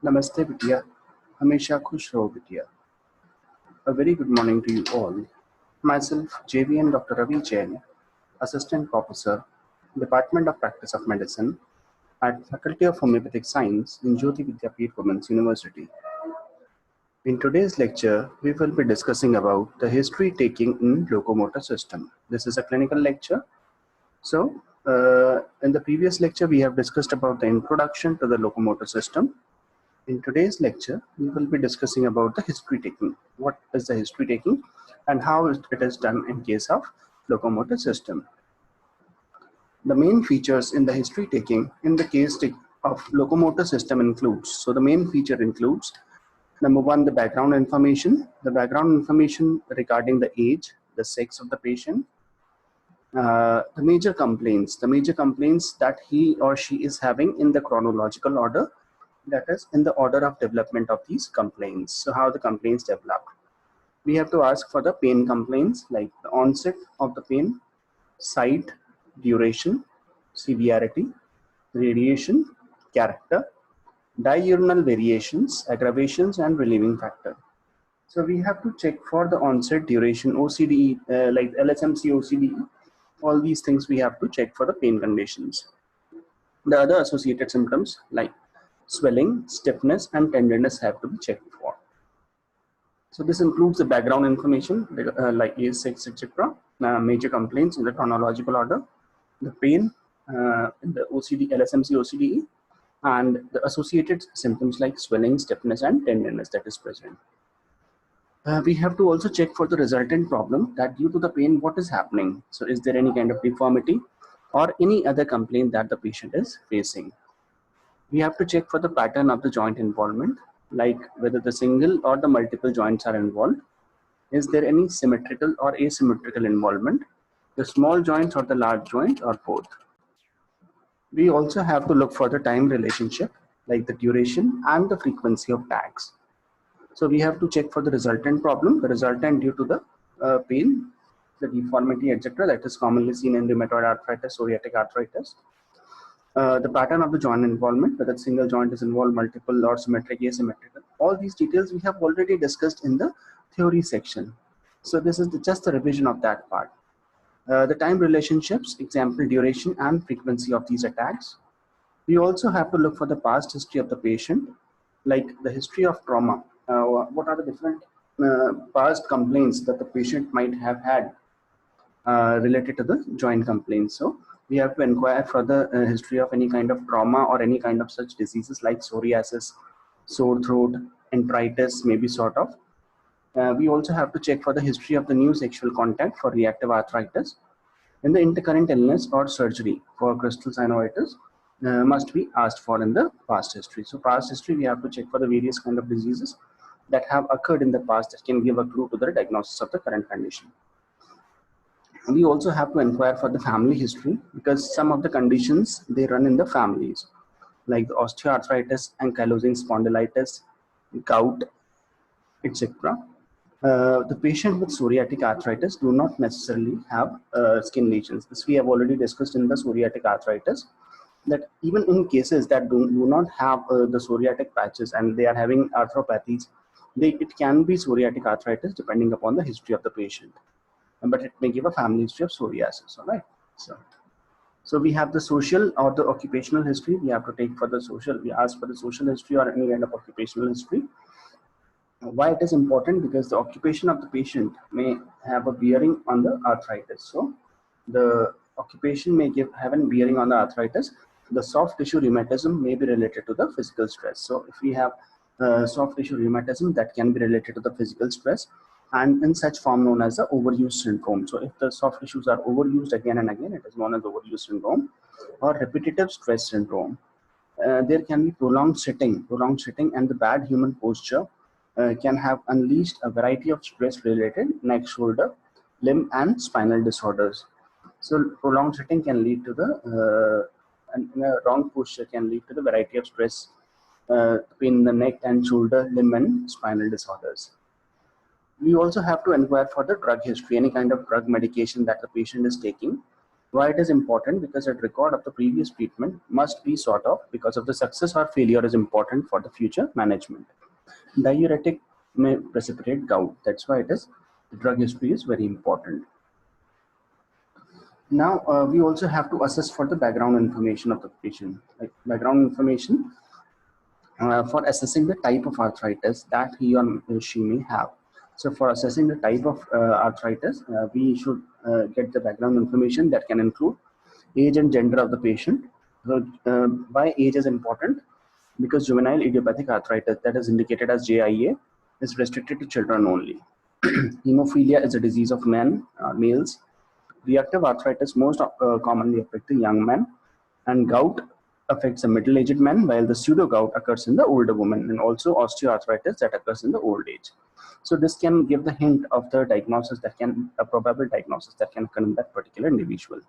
Namaste बिटिया, हमेशा खुश रहो बिटिया. A very good morning to you all. Myself, JVN Dr. Ravi Jain, Assistant Professor, Department of Practice of Medicine at Faculty of Homeopathic Science in Jyoti Vidyapeeth Women's University. In today's lecture, we will be discussing about the history taking in locomotor system. This is a clinical lecture. So, in the previous lecture, we have discussed about the introduction to the locomotor system. In today's lecture, we will be discussing about the history taking. What is the history taking and how it is done in case of locomotor system. The main features in the history taking in the case of locomotor system includes, so the main feature includes, number one, the background information. The background information regarding the age, the sex of the patient, the major complaints that he or she is having in the chronological order, that is in the order of development of these complaints. So how the complaints develop. We have to ask for the pain complaints like the onset of the pain, site, duration, severity, radiation, character, diurnal variations, aggravations, and relieving factor. So we have to check for the onset, duration, OCDE, like LSMC, OCDE, all these things we have to check for the pain conditions. The other associated symptoms like swelling, stiffness, and tenderness have to be checked for. So this includes the background information like age, sex, etc., major complaints in the chronological order, the pain in the OCD, LSMC, OCDE, and the associated symptoms like swelling, stiffness, and tenderness that is present. We have to also check for the resultant problem, that due to the pain, what is happening. So is there any kind of deformity or any other complaint that the patient is facing. We have to check for the pattern of the joint involvement, like whether the single or the multiple joints are involved. Is there any symmetrical or asymmetrical involvement, the small joints or the large joint, or both. We also have to look for the time relationship, like the duration and the frequency of attacks. So we have to check for the resultant problem, the resultant due to the pain, the deformity, etc., that is commonly seen in rheumatoid arthritis, psoriatic arthritis. The pattern of the joint involvement, whether single joint is involved, multiple, or symmetric, asymmetrical. All these details we have already discussed in the theory section. So this is just the revision of that part. The time relationships, example, duration and frequency of these attacks. We also have to look for the past history of the patient, like the history of trauma. What are the different past complaints that the patient might have had related to the joint complaints. So we have to inquire for the history of any kind of trauma or any kind of such diseases like psoriasis, sore throat, enteritis, maybe sort of. We also have to check for the history of the new sexual contact for reactive arthritis. And the intercurrent illness or surgery for crystal synovitis must be asked for in the past history. So past history, we have to check for the various kind of diseases that have occurred in the past that can give a clue to the diagnosis of the current condition. We also have to inquire for the family history, because some of the conditions, they run in the families, like the osteoarthritis, ankylosing spondylitis, gout, etc. The patient with psoriatic arthritis do not necessarily have skin lesions. This we have already discussed in the psoriatic arthritis, that even in cases that do not have the psoriatic patches and they are having arthropathies, it can be psoriatic arthritis depending upon the history of the patient. But it may give a family history of psoriasis, all right? So we have the social or the occupational history. We have to take for the social, we ask for the social history or any kind of occupational history. Why it is important? Because the occupation of the patient may have a bearing on the arthritis. So the occupation may have a bearing on the arthritis. The soft tissue rheumatism may be related to the physical stress. So if we have soft tissue rheumatism, that can be related to the physical stress, and in such form known as the overuse syndrome. So if the soft tissues are overused again and again, it is known as overuse syndrome or repetitive stress syndrome. There can be prolonged sitting, and the bad human posture can have unleashed a variety of stress-related neck, shoulder, limb, and spinal disorders. So prolonged sitting can lead to the and a wrong posture can lead to the variety of stress in the neck and shoulder, limb, and spinal disorders. We also have to inquire for the drug history, any kind of drug medication that the patient is taking, Why it is important? Because a record of the previous treatment must be sought of, because of the success or failure is important for the future management. Diuretic may precipitate gout. That's why the drug history is very important. Now, we also have to assess for the background information of the patient, like background information for assessing the type of arthritis that he or she may have. So for assessing the type of arthritis, we should get the background information that can include age and gender of the patient. So, why age is important? Because juvenile idiopathic arthritis, that is indicated as JIA, is restricted to children only. Hemophilia is a disease of males. Reactive arthritis most commonly affects the young man, and gout affects a middle-aged man, while the pseudo-gout occurs in the older woman, and also osteoarthritis that occurs in the old age. So this can give the hint of the diagnosis a probable diagnosis that can occur in that particular individual.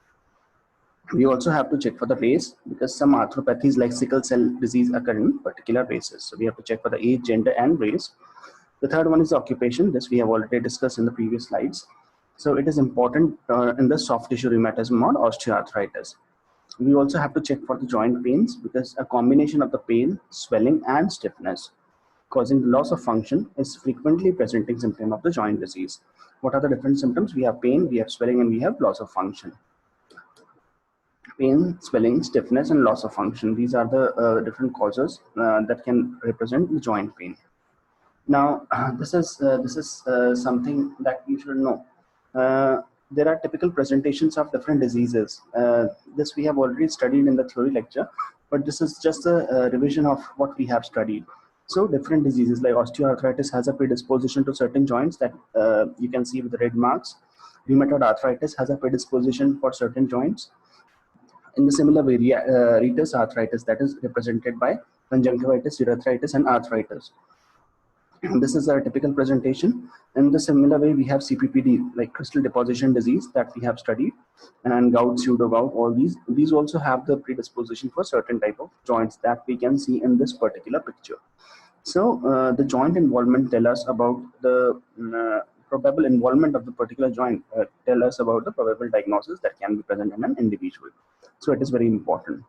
We also have to check for the race, because some arthropathies like sickle cell disease occur in particular races. So we have to check for the age, gender, and race. The third one is occupation. This we have already discussed in the previous slides. So it is important in the soft tissue rheumatism or osteoarthritis. We also have to check for the joint pains, because a combination of the pain, swelling, and stiffness causing the loss of function is frequently presenting symptom of the joint disease. What are the different symptoms? We have pain, we have swelling, and we have loss of function. Pain, swelling, stiffness, and loss of function. These are the different causes that can represent the joint pain. Now, this is something that you should know. There are typical presentations of different diseases. This we have already studied in the theory lecture, but this is just a revision of what we have studied. So different diseases like osteoarthritis has a predisposition to certain joints that you can see with the red marks. Rheumatoid arthritis has a predisposition for certain joints. In the similar way, rhesus arthritis, that is represented by conjunctivitis, urethritis, and arthritis. And this is a typical presentation. In the similar way, we have CPPD, like crystal deposition disease, that we have studied, and gout, pseudo-gout, all these also have the predisposition for certain type of joints that we can see in this particular picture. So the joint involvement tell us about the probable involvement of the particular joint, tell us about the probable diagnosis that can be present in an individual. So it is very important.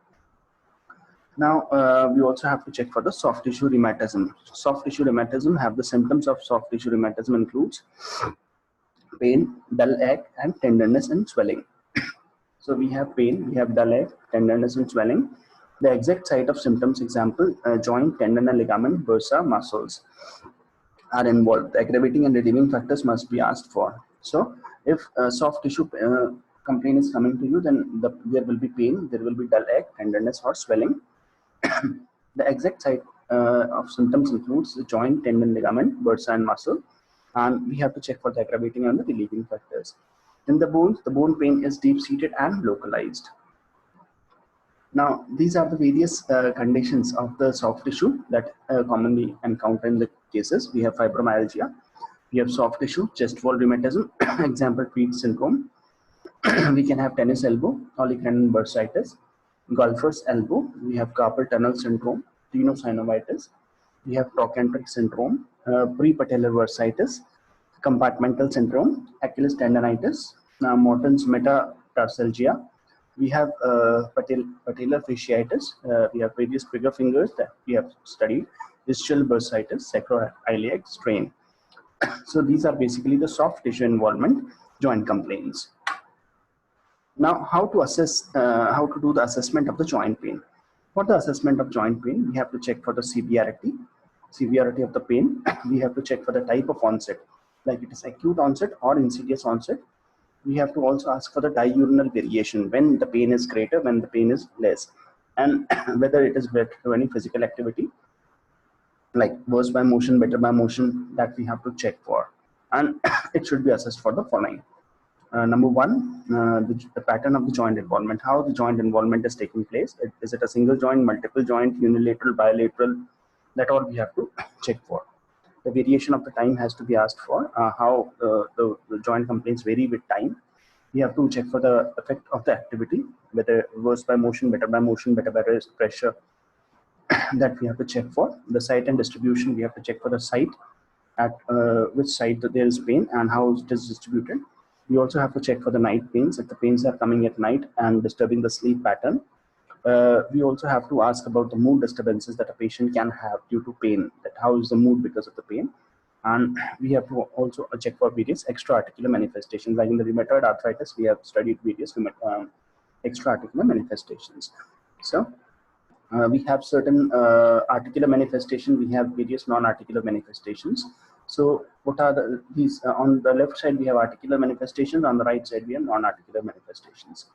Now, we also have to check for the soft tissue rheumatism. Soft tissue rheumatism have the symptoms of soft tissue rheumatism includes pain, dull ache, and tenderness and swelling. So we have pain, we have dull ache, tenderness, and swelling. The exact site of symptoms, example, joint, tendon, and ligament, bursa, muscles are involved. The aggravating and redeeming factors must be asked for. So if soft tissue complaint is coming to you, then there will be pain, there will be dull ache, tenderness, or swelling. The exact site of symptoms includes the joint, tendon, ligament, bursa, and muscle, and we have to check for the aggravating and the relieving factors. In the bones, the bone pain is deep-seated and localized. Now, these are the various conditions of the soft tissue that commonly encounter in the cases. We have fibromyalgia, we have soft tissue, chest wall rheumatism, example, Peat syndrome. We can have tennis elbow, oligoclonal bursitis, golfer's elbow, we have carpal tunnel syndrome, tenosynovitis, we have trochanteric syndrome, prepatellar bursitis, compartmental syndrome, Achilles tendonitis, Morton's metatarsalgia, we have patellar fasciitis, we have various trigger fingers that we have studied, ischial bursitis, sacroiliac strain. So these are basically the soft tissue involvement joint complaints. Now, how to do the assessment of the joint pain. For the assessment of joint pain, we have to check for the severity of the pain. We have to check for the type of onset, like it is acute onset or insidious onset. We have to also ask for the diurnal variation, when the pain is greater, when the pain is less, and whether it is related to any physical activity, like worse by motion, better by motion, that we have to check for. And it should be assessed for the following. Number one, the pattern of the joint involvement, how the joint involvement is taking place. Is it a single joint, multiple joint, unilateral, bilateral? That all we have to check for. The variation of the time has to be asked for, how the joint complaints vary with time. We have to check for the effect of the activity, whether worse by motion, better by pressure, that we have to check for. The site and distribution, we have to check for the site, at which site there is pain and how it is distributed. We also have to check for the night pains. If the pains are coming at night and disturbing the sleep pattern, we also have to ask about the mood disturbances that a patient can have due to pain, that how is the mood because of the pain. And we have to also check for various extra-articular manifestations. Like in the rheumatoid arthritis, we have studied various extra-articular manifestations. So we have certain articular manifestation, we have various non-articular manifestations. So what are these? On the left side we have articular manifestations, on the right side we have non-articular manifestations.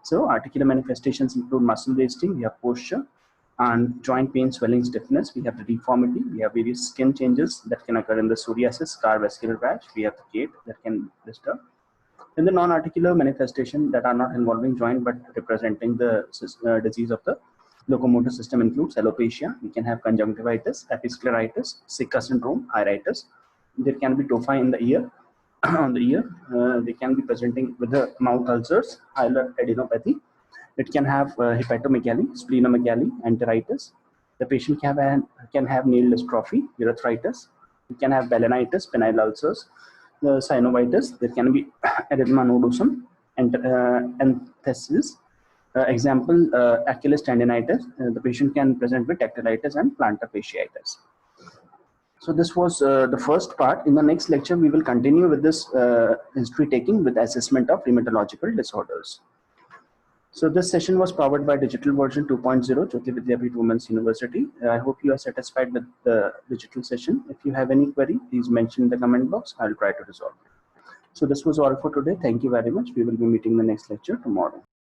So articular manifestations include muscle wasting, we have posture and joint pain, swelling, stiffness, we have the deformity, we have various skin changes that can occur in the psoriasis, scar, vascular rash, we have the gait that can disturb. In the non-articular manifestation that are not involving joint but representing the disease of the locomotor system includes alopecia. We can have conjunctivitis, episcleritis, Sika syndrome, iritis. There can be tophi in the ear, on the ear. They can be presenting with the mouth ulcers, hilar adenopathy. It can have hepatomegaly, splenomegaly, enteritis. The patient can have nail dystrophy, urethritis. It can have balanitis, penile ulcers, the synovitis. There can be erythema nodosum, enthesis. Example, Achilles tendinitis. The patient can present with dactylitis and plantar fasciitis. So this was the first part. In the next lecture, we will continue with this history taking with assessment of rheumatological disorders. So this session was powered by Digital Version 2.0, Jyoti Vidyapeeth Women's University. I hope you are satisfied with the digital session. If you have any query, please mention in the comment box. I'll try to resolve it. So this was all for today. Thank you very much. We will be meeting the next lecture tomorrow.